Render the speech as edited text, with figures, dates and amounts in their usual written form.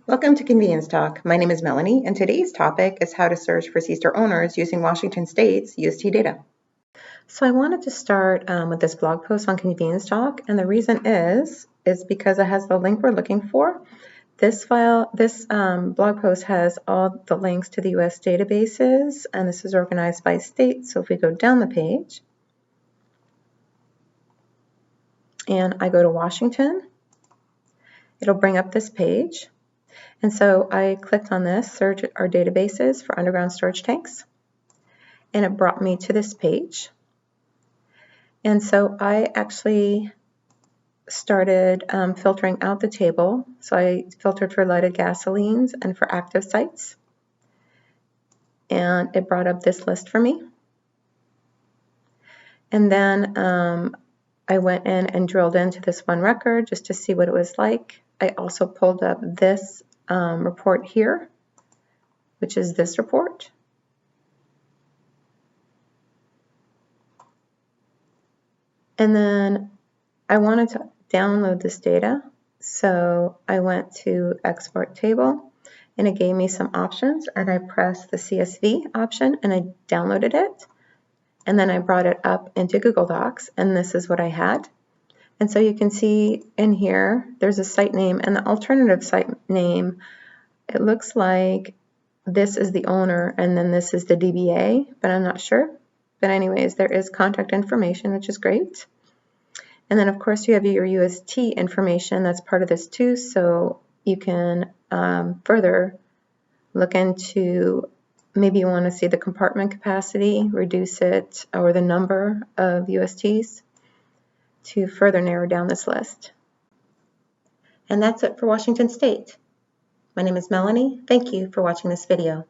Welcome to Convenience Talk. My name is Melanie, and today's topic is how to search for C-store owners using Washington State's UST data. So I wanted to start with this blog post on Convenience Talk, and the reason is because it has the link we're looking for. This blog post has all the links to the US databases, and this is organized by state. So if we go down the page, and I go to Washington, it'll bring up this page. And so I clicked on this, search our databases for underground storage tanks, and it brought me to this page. And so I actually started filtering out the table. So I filtered for lighted gasolines and for active sites. And it brought up this list for me. And then I went in and drilled into this one record just to see what it was like. I also pulled up this report here, which is this report. And then I wanted to download this data, so I went to Export Table, and it gave me some options, and I pressed the CSV option, and I downloaded it, and then I brought it up into Google Docs, and this is what I had. And so you can see in here, there's a site name, and the alternative site name, it looks like this is the owner, and then this is the DBA, but I'm not sure. But anyways, there is contact information, which is great. And then, of course, you have your UST information. That's part of this too, so you can further look into, maybe you want to see the compartment capacity, reduce it, or the number of USTs to further narrow down this list. And that's it for Washington State. My name is Melanie. Thank you for watching this video.